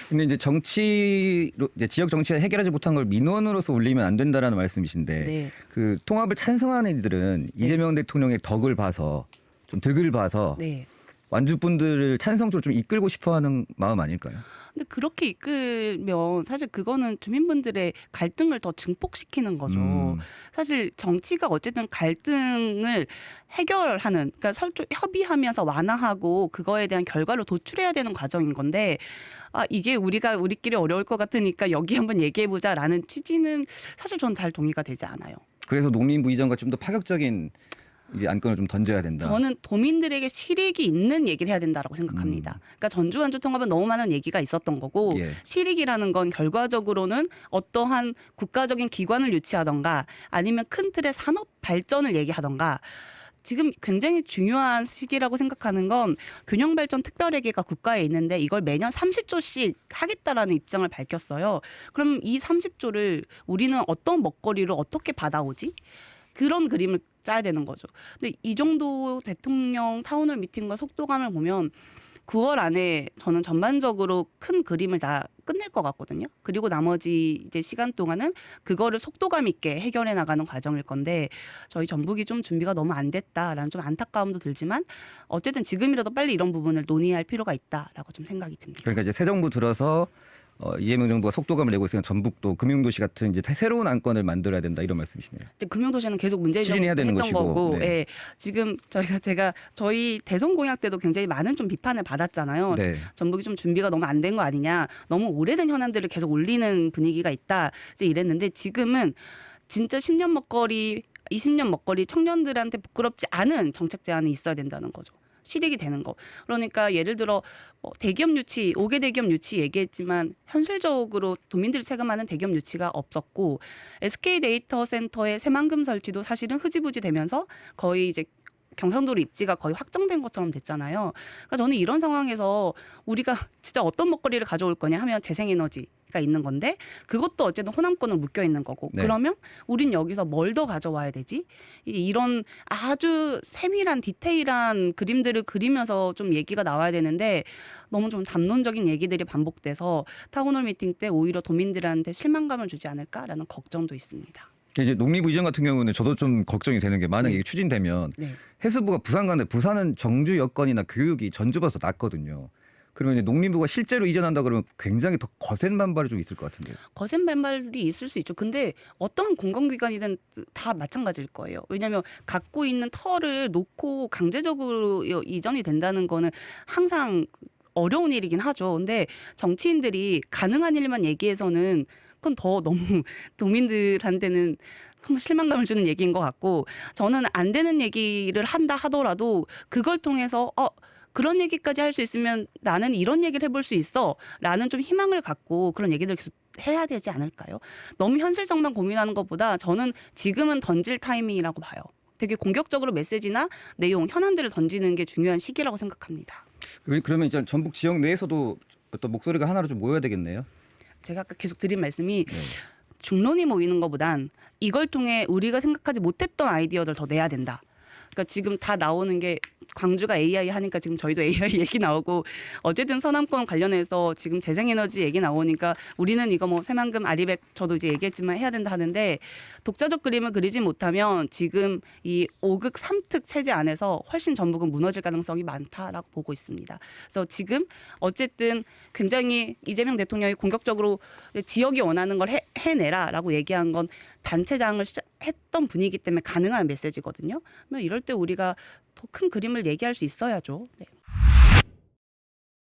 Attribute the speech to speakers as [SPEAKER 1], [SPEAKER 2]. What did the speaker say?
[SPEAKER 1] 근데 이제 정치로 이제 지역 정치에 해결하지 못한 걸 민원으로서 올리면 안 된다라는 말씀이신데
[SPEAKER 2] 네.
[SPEAKER 1] 그 통합을 찬성하는 이들은 이재명 대통령의 덕을 봐서 좀 득을 봐서
[SPEAKER 2] 네.
[SPEAKER 1] 완주 분들을 찬성 쪽으로 좀 이끌고 싶어하는 마음 아닐까요?
[SPEAKER 2] 근데 그렇게 이끌면 사실 그거는 주민분들의 갈등을 더 증폭시키는 거죠. 사실 정치가 어쨌든 갈등을 해결하는, 그러니까 협의하면서 완화하고 그거에 대한 결과를 도출해야 되는 과정인 건데, 아, 이게 우리끼리 어려울 것 같으니까 여기 한번 얘기해보자라는 취지는 사실 전 잘 동의가 되지 않아요.
[SPEAKER 1] 그래서 농림부 이전과 좀 더 파격적인 이제 안건을 좀 던져야 된다.
[SPEAKER 2] 저는 도민들에게 실익이 있는 얘기를 해야 된다라고 생각합니다. 그러니까 전주 완주 통합은 너무 많은 얘기가 있었던 거고
[SPEAKER 1] 예.
[SPEAKER 2] 실익이라는 건 결과적으로는 어떠한 국가적인 기관을 유치하던가 아니면 큰 틀의 산업 발전을 얘기하던가 지금 굉장히 중요한 시기라고 생각하는 건 균형발전 특별회계가 국가에 있는데 이걸 매년 30조씩 하겠다라는 입장을 밝혔어요. 그럼 이 30조를 우리는 어떤 먹거리를 어떻게 받아오지? 그런 그림을 짜야 되는 거죠. 근데 이 정도 대통령 타운홀 미팅과 속도감을 보면 9월 안에 저는 전반적으로 큰 그림을 다 끝낼 것 같거든요. 그리고 나머지 이제 시간 동안은 그거를 속도감 있게 해결해 나가는 과정일 건데 저희 전북이 좀 준비가 너무 안 됐다라는 좀 안타까움도 들지만 어쨌든 지금이라도 빨리 이런 부분을 논의할 필요가 있다라고 좀 생각이 듭니다.
[SPEAKER 1] 그러니까 이제 새 정부 들어서 이재명 정부가 속도감을 내고 있으면 전북도 금융도시 같은 이제 새로운 안건을 만들어야 된다 이런 말씀이시네요.
[SPEAKER 2] 이제 금융도시는 계속 문제
[SPEAKER 1] 추진해야 되는
[SPEAKER 2] 했던
[SPEAKER 1] 것이고,
[SPEAKER 2] 거고,
[SPEAKER 1] 네.
[SPEAKER 2] 예, 지금 제가 저희 대선 공약 때도 굉장히 많은 좀 비판을 받았잖아요.
[SPEAKER 1] 네.
[SPEAKER 2] 전북이 좀 준비가 너무 안 된 거 아니냐, 너무 오래된 현안들을 계속 올리는 분위기가 있다, 이제 이랬는데 지금은 진짜 10년 먹거리, 20년 먹거리 청년들한테 부끄럽지 않은 정책 제안이 있어야 된다는 거죠. 실익이 되는 거. 그러니까 예를 들어 대기업 유치, 5개 대기업 유치 얘기했지만 현실적으로 도민들이 체감하는 대기업 유치가 없었고 SK 데이터 센터의 새만금 설치도 사실은 흐지부지 되면서 거의 이제 경상도로 입지가 거의 확정된 것처럼 됐잖아요. 그러니까 저는 이런 상황에서 우리가 진짜 어떤 먹거리를 가져올 거냐 하면 재생에너지가 있는 건데 그것도 어쨌든 호남권을 묶여 있는 거고
[SPEAKER 1] 네.
[SPEAKER 2] 그러면 우린 여기서 뭘 더 가져와야 되지? 이런 아주 세밀한 디테일한 그림들을 그리면서 좀 얘기가 나와야 되는데 너무 좀 담론적인 얘기들이 반복돼서 타운홀 미팅 때 오히려 도민들한테 실망감을 주지 않을까라는 걱정도 있습니다.
[SPEAKER 1] 이제 농림부 이전 같은 경우는 저도 좀 걱정이 되는 게 만약에 이게 추진되면
[SPEAKER 2] 네.
[SPEAKER 1] 해수부가 부산 가는데 부산은 정주 여건이나 교육이 전주보다 더 낫거든요. 그러면 이제 농림부가 실제로 이전한다 그러면 굉장히 더 거센 반발이 좀 있을 것 같은데요.
[SPEAKER 2] 거센 반발이 있을 수 있죠. 근데 어떤 공공기관이든 다 마찬가지일 거예요. 왜냐하면 갖고 있는 터를 놓고 강제적으로 이전이 된다는 거는 항상 어려운 일이긴 하죠. 근데 정치인들이 가능한 일만 얘기해서는 그건 더 너무 도민들한테는 정말 실망감을 주는 얘기인 것 같고 저는 안 되는 얘기를 한다 하더라도 그걸 통해서 그런 얘기까지 할 수 있으면 나는 이런 얘기를 해볼 수 있어 라는 좀 희망을 갖고 그런 얘기들 계속 해야 되지 않을까요? 너무 현실적만 고민하는 것보다 저는 지금은 던질 타이밍이라고 봐요. 되게 공격적으로 메시지나 내용, 현안들을 던지는 게 중요한 시기라고 생각합니다.
[SPEAKER 1] 그러면 이제 전북 지역 내에서도 어떤 목소리가 하나로 좀 모여야 되겠네요.
[SPEAKER 2] 제가 아까 계속 드린 말씀이 중론이 모이는 것보단 이걸 통해 우리가 생각하지 못했던 아이디어들 더 내야 된다. 그러니까 지금 다 나오는 게 광주가 AI 하니까 지금 저희도 AI 얘기 나오고 어쨌든 서남권 관련해서 지금 재생에너지 얘기 나오니까 우리는 이거 뭐 새만금 아리백 저도 이제 얘기했지만 해야 된다 하는데 독자적 그림을 그리지 못하면 지금 이 5극 3특 체제 안에서 훨씬 전북은 무너질 가능성이 많다라고 보고 있습니다. 그래서 지금 어쨌든 굉장히 이재명 대통령이 공격적으로 지역이 원하는 걸 해내라라고 얘기한 건 단체장을 했던 분위기 때문에 가능한 메시지거든요. 그러면 이럴 때 우리가 더 큰 그림을 얘기할 수 있어야죠. 네.